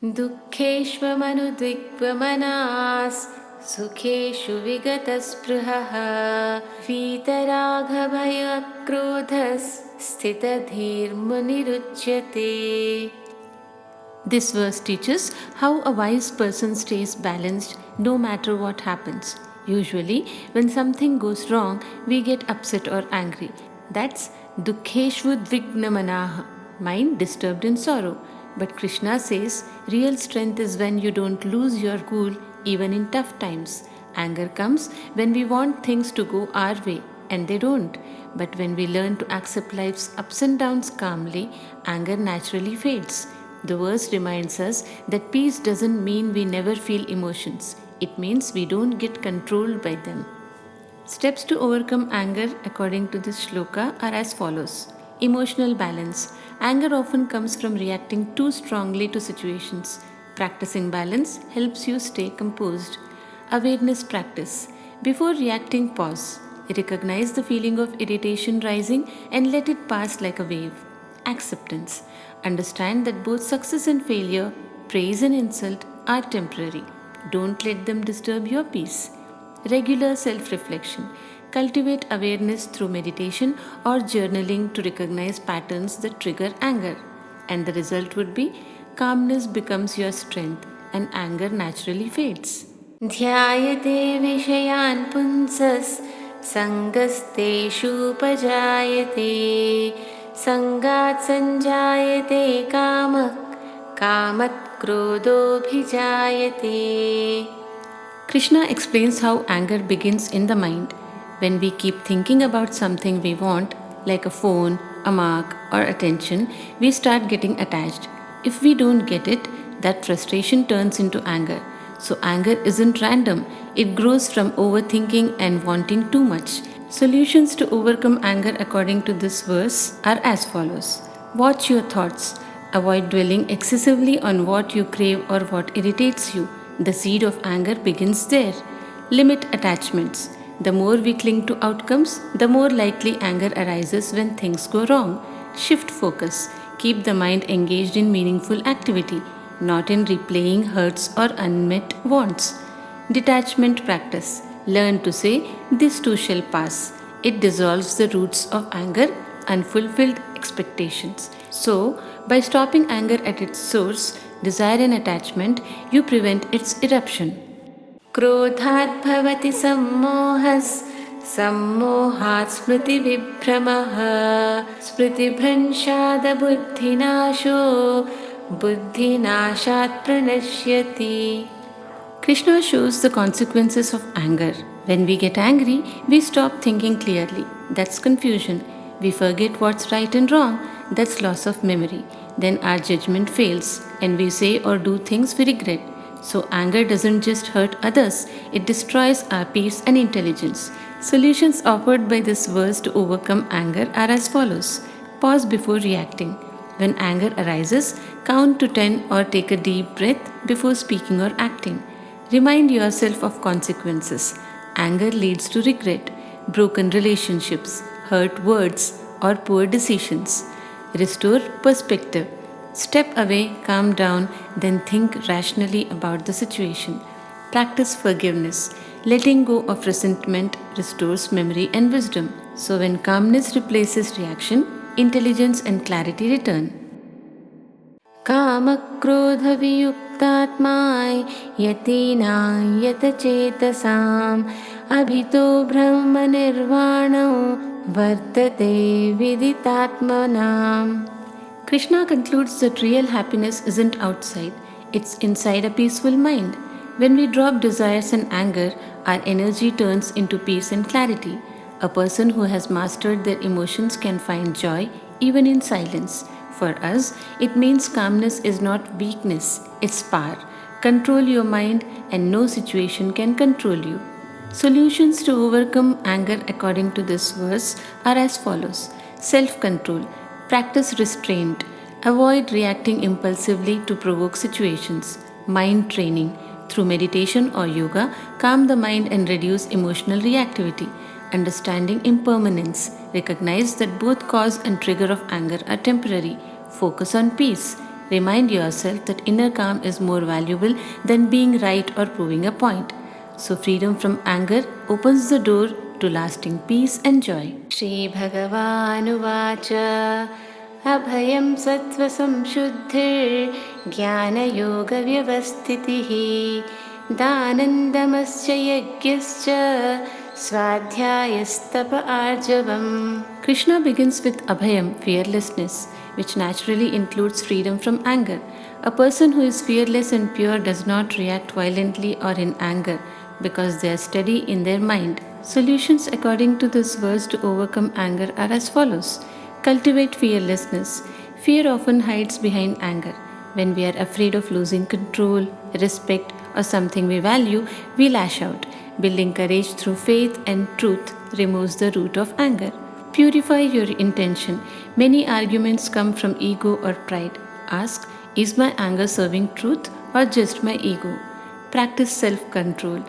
दुःखेष्वमनुद्विग्वमनास् सुखेषु विगतस्पृहः वीतरागभयक्रोधस्थितधीर्मुनिरुच्यते. This verse teaches how a wise person stays balanced no matter what happens. Usually, when something goes wrong, we get upset or angry. That's dukheshvudvignamanaha, mind disturbed in sorrow. But Krishna says real strength is when you don't lose your cool even in tough times. Anger comes when we want things to go our way and they don't. But when we learn to accept life's ups and downs calmly, anger naturally fades. The verse reminds us that peace doesn't mean we never feel emotions. It means we don't get controlled by them. Steps to overcome anger according to this shloka are as follows. Emotional balance. Anger often comes from reacting too strongly to situations. Practicing balance helps you stay composed. Awareness practice. Before reacting, pause. Recognize the feeling of irritation rising and let it pass like a wave. Acceptance. Understand that both success and failure, praise and insult are temporary. Don't let them disturb your peace. Regular self-reflection. Cultivate awareness through meditation or journaling to recognize patterns that trigger anger. And the result would be calmness becomes your strength and anger naturally fades. Dhyayate vishayan punsas sangasteषूपजायते sangat sanjayate kamak kamat krodobhijayate. Krishna explains how anger begins in the mind. When we keep thinking about something we want, like a phone, a mark, or attention, we start getting attached. If we don't get it, that frustration turns into anger. So anger isn't random. It grows from overthinking and wanting too much. Solutions to overcome anger according to this verse are as follows. Watch your thoughts. Avoid dwelling excessively on what you crave or what irritates you. The seed of anger begins there. Limit attachments. The more we cling to outcomes, the more likely anger arises when things go wrong. Shift focus. Keep the mind engaged in meaningful activity, not in replaying hurts or unmet wants. Detachment practice. Learn to say, "This too shall pass." It dissolves the roots of anger, unfulfilled expectations. So, by stopping anger at its source, desire and attachment, you prevent its eruption. क्रोधात् भवति सम्मोहस् सम्मोहात् स्मृतिविभ्रमः स्मृतिभ्रंशादबुद्धिनाशो बुद्धिनाशात् प्रणश्यति. Krishna shows the consequences of anger. When we get angry, we stop thinking clearly. That's confusion. We forget what's right and wrong. That's loss of memory. Then our judgment fails and we say or do things we regret. So anger doesn't just hurt others, it destroys our peace and intelligence. Solutions offered by this verse to overcome anger are as follows. Pause before reacting. When anger arises, count to 10 or take a deep breath before speaking or acting. Remind yourself of consequences. Anger leads to regret, broken relationships, hurt words, or poor decisions. Restore perspective. Step away, calm down, then think rationally about the situation. Practice forgiveness. Letting go of resentment restores memory and wisdom. So when calmness replaces reaction, intelligence and clarity return. कामक्रोधवियुक्तात्मा यतीनां अभितो ब्रह्मनिर्वाणो वर्तते विदितात्मनाम्. Krishna concludes that real happiness isn't outside, it's inside a peaceful mind. When we drop desires and anger, our energy turns into peace and clarity. A person who has mastered their emotions can find joy even in silence. For us, it means calmness is not weakness, it's power. Control your mind and no situation can control you. Solutions to overcome anger according to this verse are as follows. Self-control. Practice restraint. Avoid reacting impulsively to provoke situations. Mind training. Through meditation or yoga, calm the mind and reduce emotional reactivity. Understanding impermanence. Recognize that both cause and trigger of anger are temporary. Focus on peace. Remind yourself that inner calm is more valuable than being right or proving a point. So, freedom from anger opens the door to lasting peace and joy. Shri Bhagavanuvacha Abhayam Sattva Samshuddhir Jnana Vyavastitihi Dhanandamascha Yagyascha Swadhyayastapa Arjavam. Krishna begins with Abhayam, fearlessness, which naturally includes freedom from anger. A person who is fearless and pure does not react violently or in anger because they are steady in their mind. Solutions according to this verse to overcome anger are as follows. Cultivate fearlessness. Fear often hides behind anger. When we are afraid of losing control, respect, or something we value, we lash out. Building courage through faith and truth removes the root of anger. Purify your intention. Many arguments come from ego or pride. Ask, is my anger serving truth or just my ego? Practice self-control.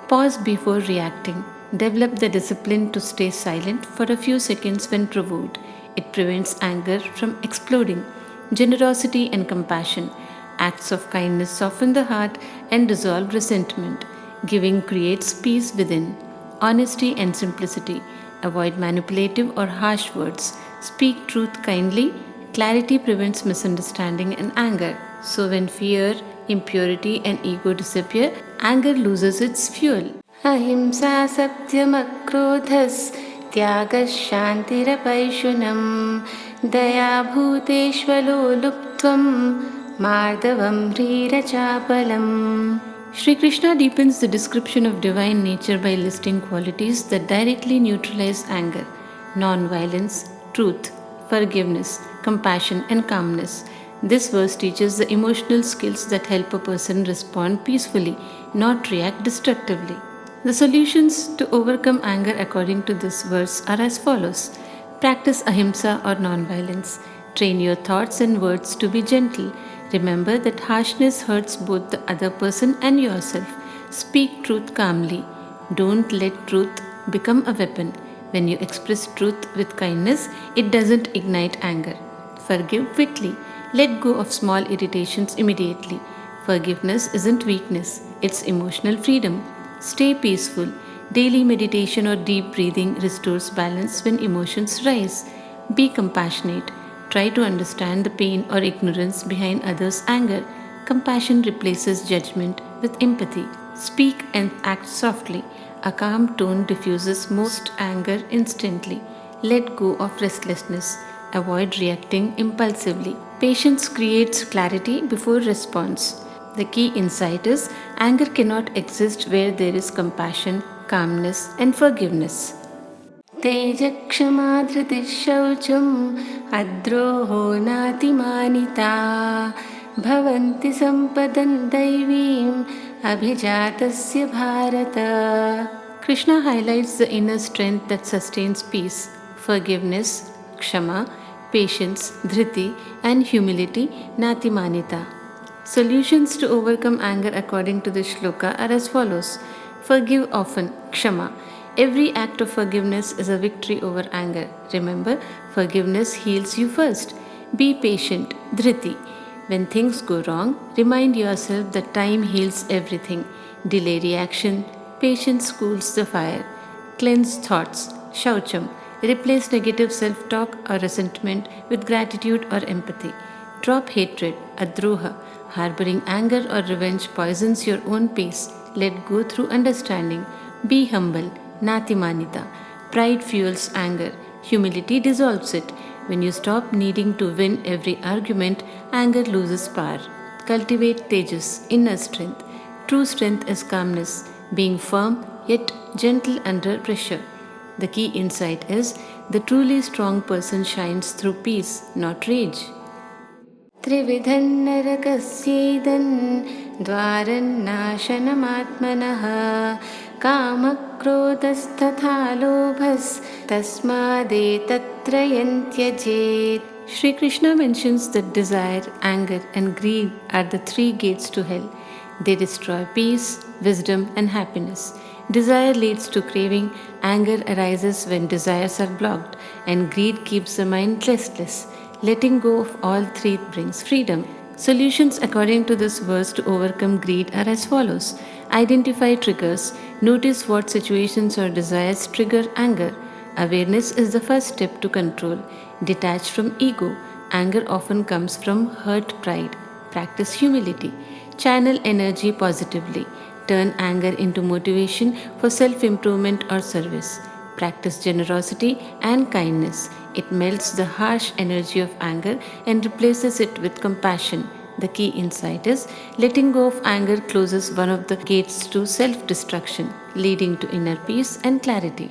Pause before reacting. Develop the discipline to stay silent for a few seconds when provoked. It prevents anger from exploding. Generosity and compassion. Acts of kindness soften the heart and dissolve resentment. Giving creates peace within. Honesty and simplicity. Avoid manipulative or harsh words. Speak truth kindly. Clarity prevents misunderstanding and anger. So when fear, impurity and ego disappear, anger loses its fuel. Ahimsa satyam akrodhas tyagas shantirapayshunam daya bhuteshvalo luptvam mardavam rirachapalam. Shri Krishna deepens the description of divine nature by listing qualities that directly neutralize anger: non-violence, truth, forgiveness, compassion, and calmness. This verse teaches the emotional skills that help a person respond peacefully, not react destructively. The solutions to overcome anger according to this verse are as follows. Practice ahimsa or non-violence. Train your thoughts and words to be gentle. Remember that harshness hurts both the other person and yourself. Speak truth calmly. Don't let truth become a weapon. When you express truth with kindness, it doesn't ignite anger. Forgive quickly. Let go of small irritations immediately. Forgiveness isn't weakness, it's emotional freedom. Stay peaceful. Daily meditation or deep breathing restores balance when emotions rise. Be compassionate. Try to understand the pain or ignorance behind others' anger. Compassion replaces judgment with empathy. Speak and act softly. A calm tone diffuses most anger instantly. Let go of restlessness. Avoid reacting impulsively. Patience creates clarity before response. The key insight is anger cannot exist where there is compassion, calmness, and forgiveness. Tejakshama dhritishaucham adroho natimanita bhavanti sampadan daivim abhijatasya bharata. Krishna highlights the inner strength that sustains peace: forgiveness, kshama, patience, dhriti, and humility, natimanita. Solutions to overcome anger according to this shloka are as follows. Forgive often, kshama. Every act of forgiveness is a victory over anger. Remember, forgiveness heals you first. Be patient, dhriti. When things go wrong, remind yourself that time heals everything. Delay reaction, patience cools the fire. Cleanse thoughts, shaucham. Replace negative self-talk or resentment with gratitude or empathy. Drop hatred, adroha. Harboring anger or revenge poisons your own peace. Let go through understanding. Be humble, natimanita. Pride fuels anger. Humility dissolves it. When you stop needing to win every argument, anger loses power. Cultivate tejas, inner strength. True strength is calmness, being firm yet gentle under pressure. The key insight is the truly strong person shines through peace, not rage. Trividhannarakasyedan dvarannashanamaatmanah kamakrodhastatha lobhas tasmadetattrayantyajit. Shri Krishna mentions that desire, anger, and greed are the three gates to hell. They destroy peace, wisdom, and happiness. Desire leads to craving, anger arises when desires are blocked, and greed keeps the mind restless. Letting go of all three brings freedom. Solutions according to this verse to overcome greed are as follows. Identify triggers. Notice what situations or desires trigger anger. Awareness is the first step to control. Detach from ego. Anger often comes from hurt pride. Practice humility. Channel energy positively. Turn anger into motivation for self improvement or service. Practice generosity and kindness. It melts the harsh energy of anger and replaces it with compassion. The key insight is letting go of anger closes one of the gates to self destruction, leading to inner peace and clarity.